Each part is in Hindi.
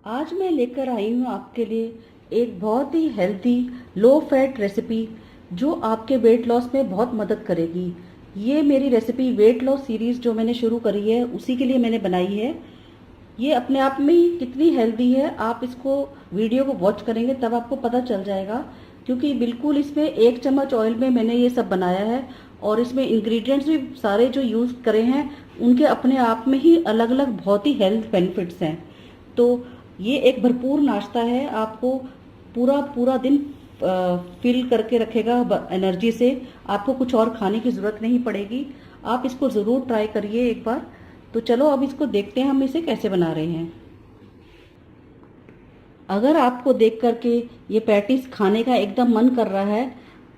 आज मैं लेकर आई हूँ आपके लिए एक बहुत ही हेल्दी लो फैट रेसिपी जो आपके वेट लॉस में बहुत मदद करेगी। ये मेरी रेसिपी वेट लॉस सीरीज जो मैंने शुरू करी है उसी के लिए मैंने बनाई है। ये अपने आप में ही कितनी हेल्दी है, आप इसको वीडियो को वॉच करेंगे तब आपको पता चल जाएगा, क्योंकि बिल्कुल इसमें 1 चम्मच ऑयल में मैंने ये सब बनाया है और इसमें इंग्रेडिएंट्स भी सारे जो यूज़ करे हैं उनके अपने आप में ही अलग अलग बहुत ही हेल्थ बेनिफिट्स हैं। तो ये एक भरपूर नाश्ता है, आपको पूरा पूरा दिन फिल करके रखेगा एनर्जी से। आपको कुछ और खाने की ज़रूरत नहीं पड़ेगी। आप इसको ज़रूर ट्राई करिए एक बार। तो चलो अब इसको देखते हैं हम इसे कैसे बना रहे हैं। अगर आपको देख करके ये पैटीज खाने का एकदम मन कर रहा है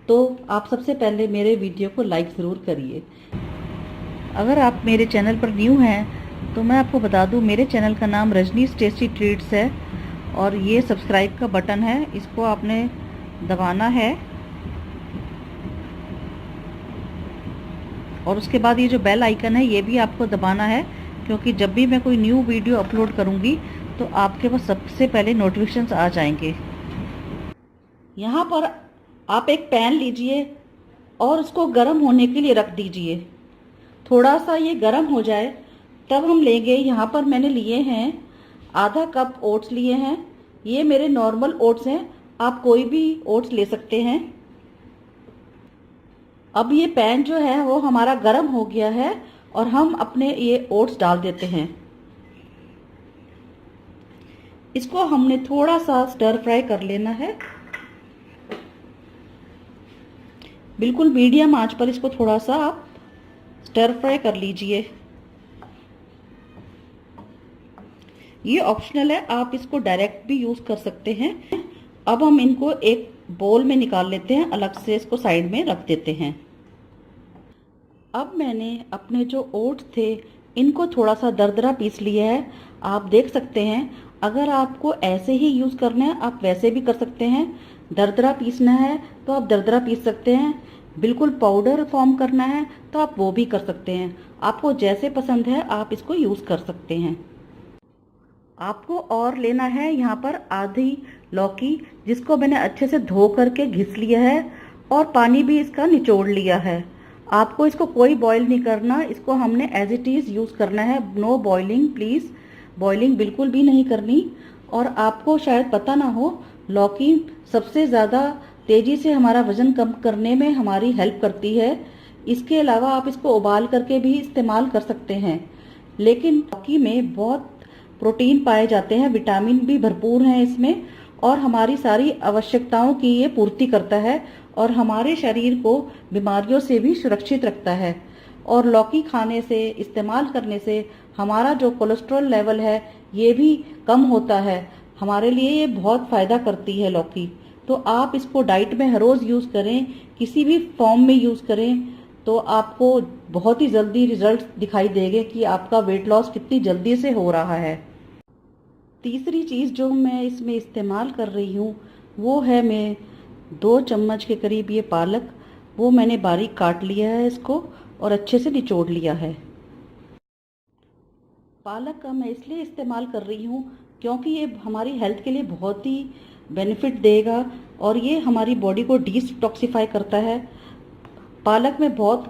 तो आप सबसे पहले मेरे वीडियो को लाइक ज़रूर करिए। अगर आप मेरे चैनल पर न्यू हैं तो मैं आपको बता दूं, मेरे चैनल का नाम रजनीश टेस्टी ट्रीट्स है और ये सब्सक्राइब का बटन है, इसको आपने दबाना है और उसके बाद ये जो बेल आइकन है ये भी आपको दबाना है, क्योंकि जब भी मैं कोई न्यू वीडियो अपलोड करूंगी तो आपके पास सबसे पहले नोटिफिकेशंस आ जाएंगे। यहाँ पर आप एक पैन लीजिए और उसको गर्म होने के लिए रख दीजिए। थोड़ा सा ये गर्म हो जाए तब हम लेंगे, यहाँ पर मैंने लिए हैं आधा कप ओट्स लिए हैं। ये मेरे नॉर्मल ओट्स हैं, आप कोई भी ओट्स ले सकते हैं। अब ये पैन जो है वो हमारा गर्म हो गया है और हम अपने ये ओट्स डाल देते हैं। इसको हमने थोड़ा सा स्टर फ्राई कर लेना है, बिल्कुल मीडियम आंच पर इसको थोड़ा सा आप स्टर फ्राई कर लीजिए। ये ऑप्शनल है, आप इसको डायरेक्ट भी यूज कर सकते हैं। अब हम इनको एक बोल में निकाल लेते हैं, अलग से इसको साइड में रख देते हैं। अब मैंने अपने जो ओट्स थे इनको थोड़ा सा दरदरा पीस लिया है। आप देख सकते हैं, अगर आपको ऐसे ही यूज करना है आप वैसे भी कर सकते हैं। दरदरा पीसना है तो आप दरदरा पीस सकते हैं, बिल्कुल पाउडर फॉर्म करना है तो आप वो भी कर सकते हैं। आपको जैसे पसंद है आप इसको यूज कर सकते हैं। आपको और लेना है यहाँ पर आधी लौकी, जिसको मैंने अच्छे से धो करके घिस लिया है और पानी भी इसका निचोड़ लिया है। आपको इसको कोई बॉईल नहीं करना, इसको हमने एज इट इज़ यूज़ करना है। नो बॉइलिंग प्लीज़, बॉइलिंग बिल्कुल भी नहीं करनी। और आपको शायद पता ना हो, लौकी सबसे ज़्यादा तेज़ी से हमारा वज़न कम करने में हमारी हेल्प करती है। इसके अलावा आप इसको उबाल करके भी इस्तेमाल कर सकते हैं, लेकिन लौकी में बहुत प्रोटीन पाए जाते हैं, विटामिन भी भरपूर हैं इसमें और हमारी सारी आवश्यकताओं की ये पूर्ति करता है और हमारे शरीर को बीमारियों से भी सुरक्षित रखता है। और लौकी खाने से, इस्तेमाल करने से हमारा जो कोलेस्ट्रॉल लेवल है ये भी कम होता है। हमारे लिए ये बहुत फ़ायदा करती है लौकी। तो आप इसको डाइट में हर रोज़ यूज़ करें, किसी भी फॉर्म में यूज़ करें, तो आपको बहुत ही जल्दी रिजल्ट दिखाई देंगे कि आपका वेट लॉस कितनी जल्दी से हो रहा है। तीसरी चीज़ जो मैं इसमें इस्तेमाल कर रही हूँ वो है, मैं 2 चम्मच के करीब ये पालक, वो मैंने बारीक काट लिया है इसको और अच्छे से निचोड़ लिया है। पालक का मैं इसलिए इस्तेमाल कर रही हूँ क्योंकि ये हमारी हेल्थ के लिए बहुत ही बेनिफिट देगा और ये हमारी बॉडी को डिटॉक्सिफाई करता है। पालक में बहुत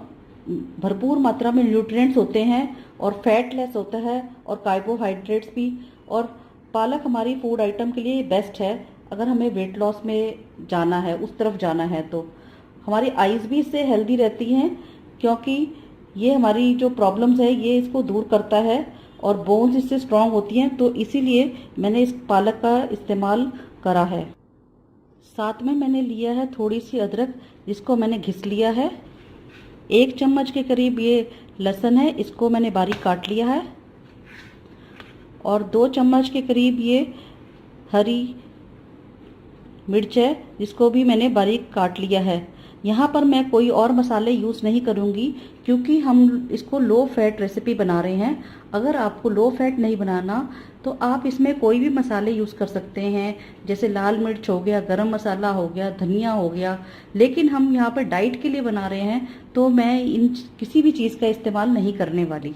भरपूर मात्रा में न्यूट्रिएंट्स होते हैं और फैट लेस होता है और कार्बोहाइड्रेट्स भी। और पालक हमारी फूड आइटम के लिए बेस्ट है अगर हमें वेट लॉस में जाना है, उस तरफ जाना है। तो हमारी आईज भी इससे हेल्दी रहती हैं, क्योंकि ये हमारी जो प्रॉब्लम्स है ये इसको दूर करता है और बोन्स इससे स्ट्रांग होती हैं। तो इसीलिए मैंने इस पालक का इस्तेमाल करा है। साथ में मैंने लिया है थोड़ी सी अदरक, जिसको मैंने घिस लिया है। 1 चम्मच के करीब ये लहसुन है, इसको मैंने बारीक काट लिया है। और 2 चम्मच के करीब ये हरी मिर्च है, जिसको भी मैंने बारीक काट लिया है। यहाँ पर मैं कोई और मसाले यूज़ नहीं करूँगी क्योंकि हम इसको लो फैट रेसिपी बना रहे हैं। अगर आपको लो फैट नहीं बनाना तो आप इसमें कोई भी मसाले यूज़ कर सकते हैं, जैसे लाल मिर्च हो गया, गरम मसाला हो गया, धनिया हो गया। लेकिन हम यहाँ पर डाइट के लिए बना रहे हैं तो मैं इन किसी भी चीज़ का इस्तेमाल नहीं करने वाली।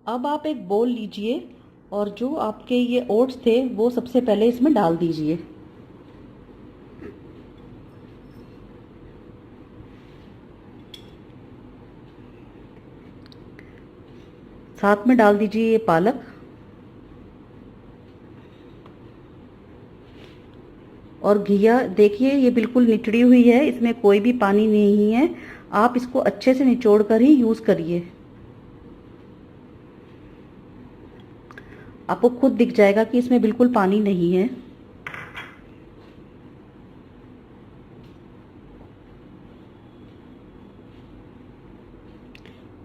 अब आप एक बोल लीजिए और जो आपके ये ओट्स थे वो सबसे पहले इसमें डाल दीजिए। साथ में डाल दीजिए ये पालक और घिया। देखिए ये बिल्कुल निचड़ी हुई है, इसमें कोई भी पानी नहीं है। आप इसको अच्छे से निचोड़ कर ही यूज़ करिए। आपको खुद दिख जाएगा कि इसमें बिल्कुल पानी नहीं है।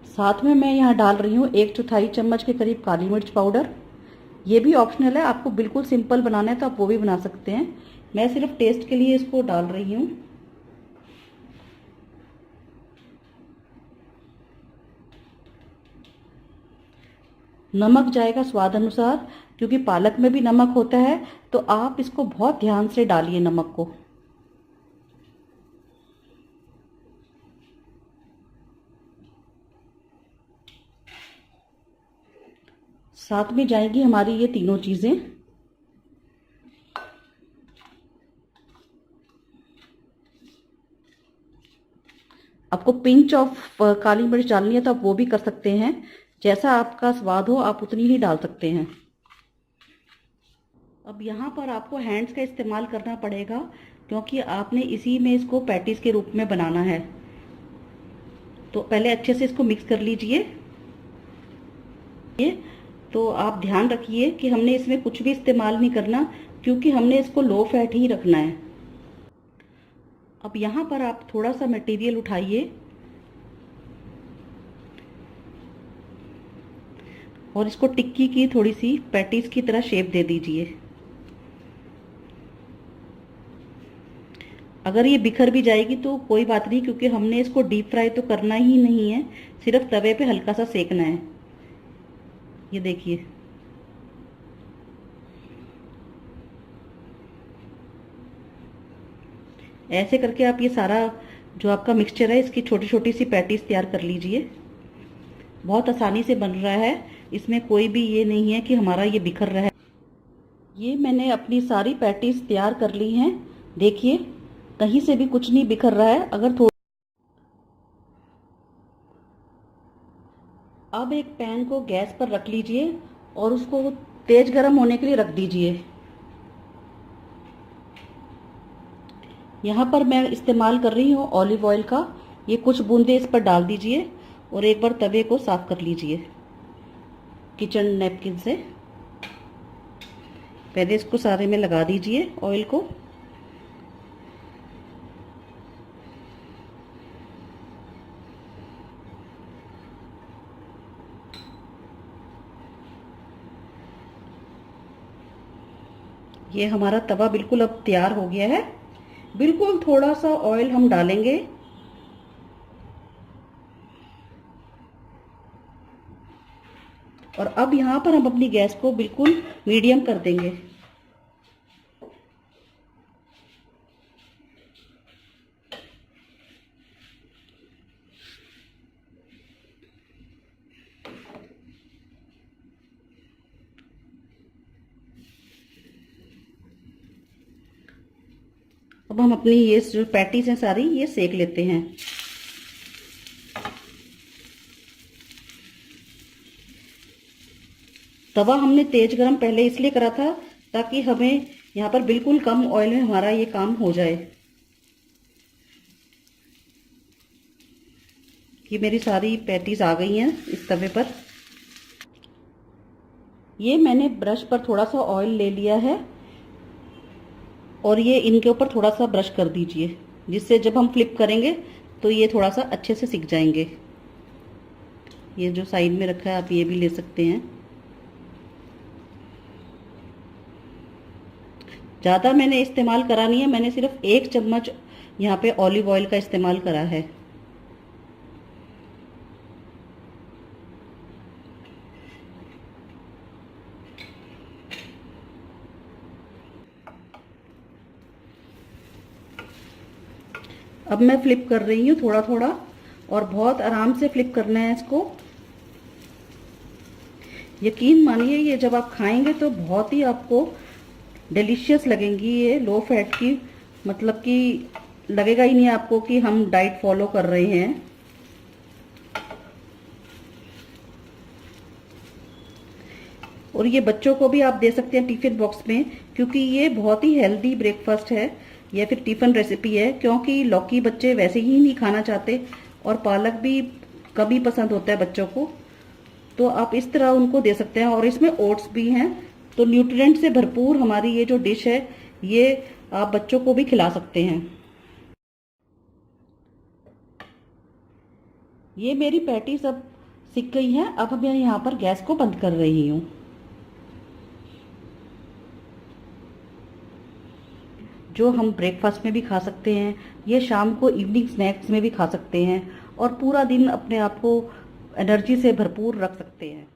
साथ में मैं यहाँ डाल रही हूँ 1/4 चम्मच के करीब काली मिर्च पाउडर। ये भी ऑप्शनल है, आपको बिल्कुल सिंपल बनाना है तो आप वो भी बना सकते हैं। मैं सिर्फ टेस्ट के लिए इसको डाल रही हूँ। नमक जाएगा स्वाद अनुसार, क्योंकि पालक में भी नमक होता है, तो आप इसको बहुत ध्यान से डालिए नमक को। साथ में जाएगी हमारी ये तीनों चीज़ें। आपको पिंच ऑफ काली मिर्च डालनी है तो आप वो भी कर सकते हैं, जैसा आपका स्वाद हो आप उतनी ही डाल सकते हैं। अब यहाँ पर आपको हैंड्स का इस्तेमाल करना पड़ेगा, क्योंकि आपने इसी में इसको पैटीज के रूप में बनाना है। तो पहले अच्छे से इसको मिक्स कर लीजिए। ये तो आप ध्यान रखिए कि हमने इसमें कुछ भी इस्तेमाल नहीं करना, क्योंकि हमने इसको लो फैट ही रखना है। अब यहाँ पर आप थोड़ा सा मटेरियल उठाइए और इसको टिक्की की थोड़ी सी पैटीज की तरह शेप दे दीजिए। अगर ये बिखर भी जाएगी तो कोई बात नहीं, क्योंकि हमने इसको डीप फ्राई तो करना ही नहीं है, सिर्फ तवे पे हल्का सा सेकना है। ये देखिए, ऐसे करके आप ये सारा जो आपका मिक्सचर है इसकी छोटी छोटी सी पैटीज तैयार कर लीजिए। बहुत आसानी से बन रहा है, इसमें कोई भी ये नहीं है कि हमारा ये बिखर रहा है। ये मैंने अपनी सारी पैटीज तैयार कर ली हैं। देखिए कहीं से भी कुछ नहीं बिखर रहा है। अगर थोड़ा, अब एक पैन को गैस पर रख लीजिए और उसको तेज गर्म होने के लिए रख दीजिए। यहाँ पर मैं इस्तेमाल कर रही हूँ ऑलिव ऑयल का। ये कुछ बूंदे इस पर डाल दीजिए और एक बार तवे को साफ कर लीजिए किचन नैपकिन से। पहले इसको सारे में लगा दीजिए ऑयल को। ये हमारा तवा बिल्कुल अब तैयार हो गया है। बिल्कुल थोड़ा सा ऑयल हम डालेंगे और अब यहाँ पर हम अपनी गैस को बिल्कुल मीडियम कर देंगे। अब हम अपनी ये जो पैटीज हैं सारी ये सेक लेते हैं। तवा हमने तेज गरम पहले इसलिए करा था ताकि हमें यहाँ पर बिल्कुल कम ऑयल में हमारा ये काम हो जाए। कि मेरी सारी पैटीज आ गई हैं इस तवे पर। ये मैंने ब्रश पर थोड़ा सा ऑयल ले लिया है और ये इनके ऊपर थोड़ा सा ब्रश कर दीजिए, जिससे जब हम फ्लिप करेंगे तो ये थोड़ा सा अच्छे से सिक जाएंगे। ये जो साइड में रखा है आप ये भी ले सकते हैं। ज़्यादा मैंने इस्तेमाल करा नहीं है, मैंने सिर्फ 1 चम्मच यहाँ पे ऑलिव ऑयल का इस्तेमाल करा है। अब मैं फ्लिप कर रही हूँ थोड़ा थोड़ा, और बहुत आराम से फ्लिप करना है इसको। यकीन मानिए ये जब आप खाएंगे तो बहुत ही आपको डिलीशियस लगेंगी। ये लो फैट की, मतलब कि लगेगा ही नहीं आपको कि हम डाइट फॉलो कर रहे हैं। और ये बच्चों को भी आप दे सकते हैं टिफिन बॉक्स में, क्योंकि ये बहुत ही हेल्दी ब्रेकफास्ट है या फिर टिफिन रेसिपी है। क्योंकि लौकी बच्चे वैसे ही नहीं खाना चाहते और पालक भी कम ही पसंद होता है बच्चों को, तो आप इस तरह उनको दे सकते हैं। और इसमें ओट्स भी हैं, तो न्यूट्रिएंट से भरपूर हमारी ये जो डिश है, ये आप बच्चों को भी खिला सकते हैं। ये मेरी पैटी सब सिक गई है। अब मैं यहाँ पर गैस को बंद कर रही हूँ। जो हम ब्रेकफास्ट में भी खा सकते हैं, ये शाम को इवनिंग स्नैक्स में भी खा सकते हैं और पूरा दिन अपने आप को एनर्जी से भरपूर रख सकते हैं।